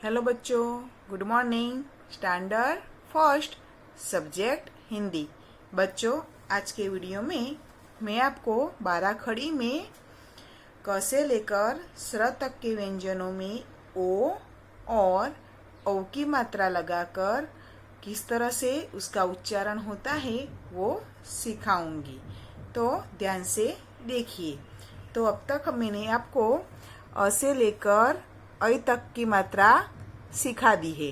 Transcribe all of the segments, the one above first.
Hello बच्चों, good morning. Standard first, subject Hindi. बच्चों, आज के वीडियो में मैं आपको 12 खड़ी में क से लेकर स्र तक के व्यंजनों में ओ और औ की मात्रा लगाकर किस तरह से उसका उच्चारण होता है वो सिखाऊंगी। तो ध्यान से देखिए। तो अब तक मैंने आपको अ से लेकर ऐ तक की मात्रा सिखा दी है।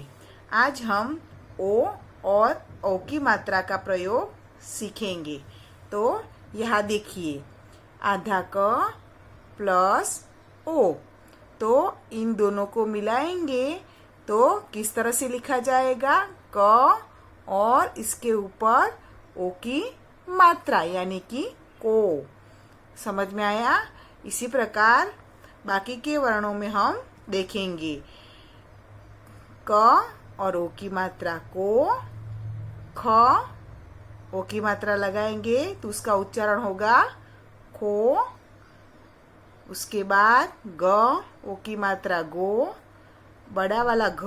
आज हम ओ और औ की मात्रा का प्रयोग सीखेंगे। तो यहाँ देखिए, आधा क प्लस ओ, तो इन दोनों को मिलाएंगे तो किस तरह से लिखा जाएगा? क और इसके ऊपर ओ की मात्रा यानी कि को। समझ में आया? इसी प्रकार बाकी के वर्णों में हम देखेंगे। क और ओ की मात्रा को, ख, ओ की मात्रा लगाएंगे तो उसका उच्चारण होगा खो। उसके बाद ग, ओ की मात्रा गो, बड़ा वाला घ,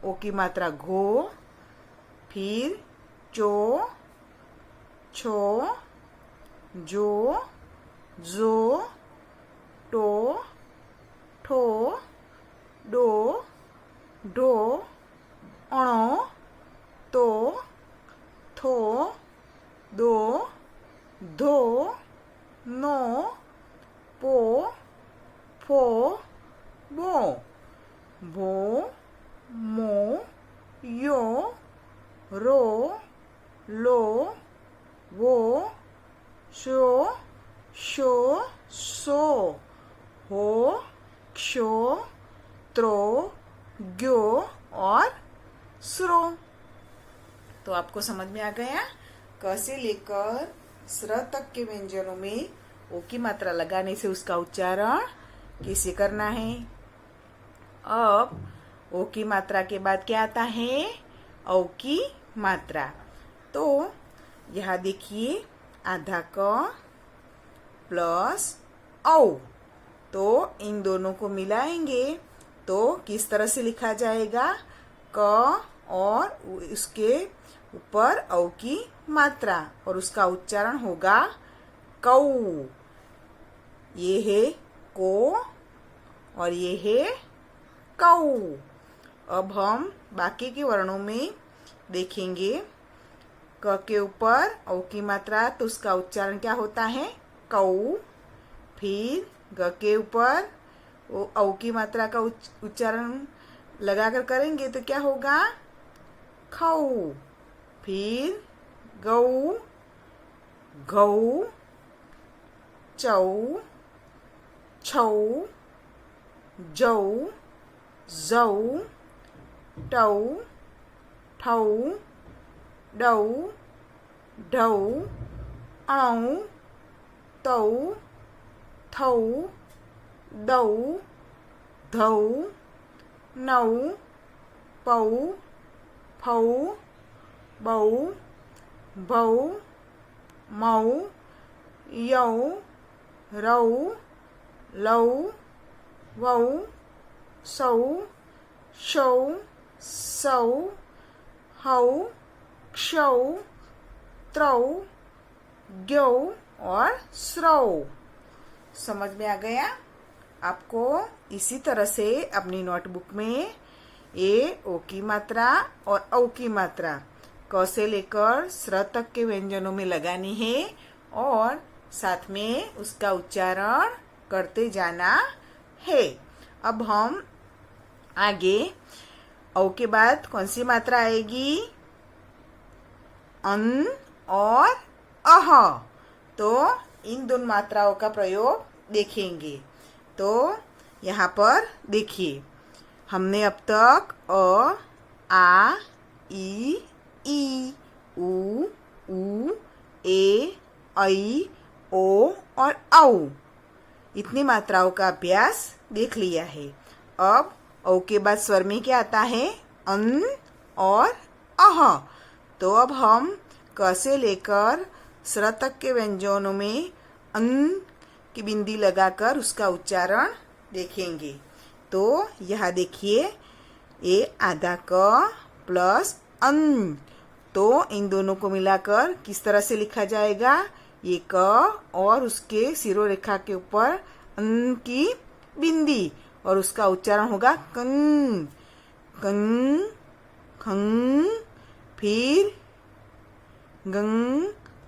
ओ की मात्रा घो। फिर चो, छो, जो, जो, टो, ठो, डो, ढो, अणो, तो, थो, दो, धो, नो, पो, फो, बो, भो, मो, यो, रो, लो, वो, शो, शो, सो, हो, क्षो, त्रो, ग्यो और स्रो। तो आपको समझ में आ गया? क से लेकर स्र तक के व्यंजनों में ओ की मात्रा लगाने से उसका उच्चारण कैसे करना है। अब ओ की मात्रा के बाद क्या आता है? औ की मात्रा। तो यहाँ देखिए, आधा क प्लस औ, तो इन दोनों को मिलाएंगे तो किस तरह से लिखा जाएगा? क और उसके ऊपर औ की मात्रा और उसका उच्चारण होगा कौ। ये है को और ये है कौ। अब हम बाकी के वर्णों में देखेंगे। क के ऊपर औ की मात्रा तो उसका उच्चारण क्या होता है? कौ। फिर ग के ऊपर औ की मात्रा का उच्चारण लगाकर करेंगे तो क्या होगा? खौ। फिर गौ, घौ, चौ, छौ, जौ, जौ, टौ, ठौ, डौ, ढौ, अणौ, तौ, थौ, दौ, धौ, नौ, पौ, फौ, बौ, भौ, मौ, यौ, रौ, लौ, वौ, सौ, शौ, सौ, हौ, क्षौ, त्रौ, ग्यौ और स्रौ। समझ में आ गया? आपको इसी तरह से अपनी नोटबुक में ए ओ की मात्रा और औ की मात्रा क से लेकर स्र तक के व्यंजनों में लगानी है और साथ में उसका उच्चारण करते जाना है। अब हम आगे औ के बाद कौन सी मात्रा आएगी? अन और अह। तो इन दोनों मात्राओं का प्रयोग देखेंगे। तो यहाँ पर देखिए, हमने अब तक अ, आ, ई, उ, ए, ऐ, ओ और औ इतनी मात्राओं का अभ्यास देख लिया है। अब औ के बाद स्वर में क्या आता है? अन और अह। तो अब हम क से लेकर स्र तक के व्यंजनों में अन की बिंदी लगाकर उसका उच्चारण देखेंगे। तो यहाँ देखिए, ये आधा क प्लस अन, तो इन दोनों को मिलाकर किस तरह से लिखा जाएगा? ये क और उसके शिरोरेखा के ऊपर अन की बिंदी और उसका उच्चारण होगा कन, कन, खंग, फिर गंग,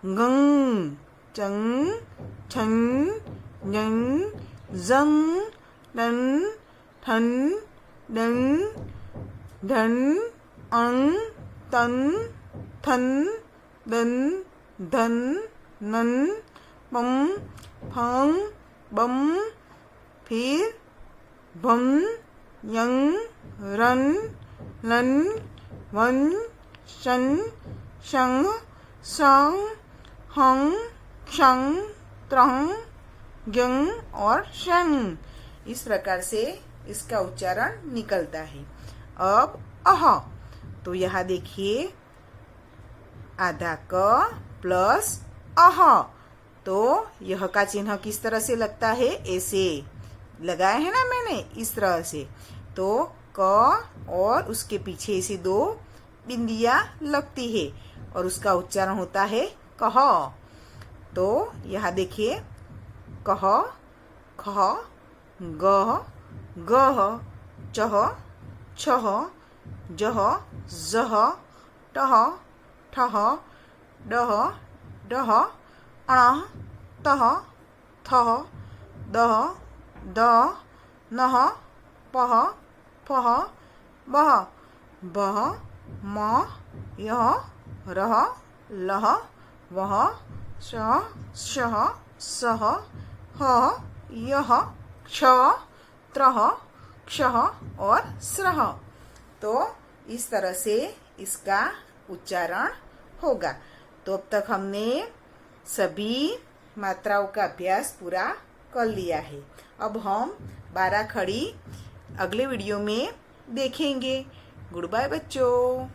गंग, चंग, छंग, जंग, जंग, लन, ठन, डंग, ढन, अंग, तन, थन, दन, धन, नन, पम, फंग, बम, फिर भम, यंग, रन, लन, वन, शन, शंग, संग, हंग, क्षंग, त्रंग, जंग और शंग। इस प्रकार से इसका उच्चारण निकलता है। अब अह, तो यहाँ देखिए आधा क प्लस अह, तो यह का चिन्ह किस तरह से लगता है? ऐसे लगाया है ना मैंने, इस तरह से। तो क और उसके पीछे से दो बिंदियां लगती है और उसका उच्चारण होता है कह। तो यहाँ देखिए कह, खह, गह, गह, चह, छह, जह, जह, टह, ठह, डह, डह, अणह, तह, थह, दह, दह, नह, पह, फह, बह, बह, मह, यह, रह, लह, वह, शह, शह, सह, हह, यह, क्ष, त्रह, क्षः और स्रह। तो इस तरह से इसका उच्चारण होगा। तो अब तक हमने सभी मात्राओं का अभ्यास पूरा कर लिया है। अब हम 12 खड़ी अगले वीडियो में देखेंगे। गुड बाय बच्चों।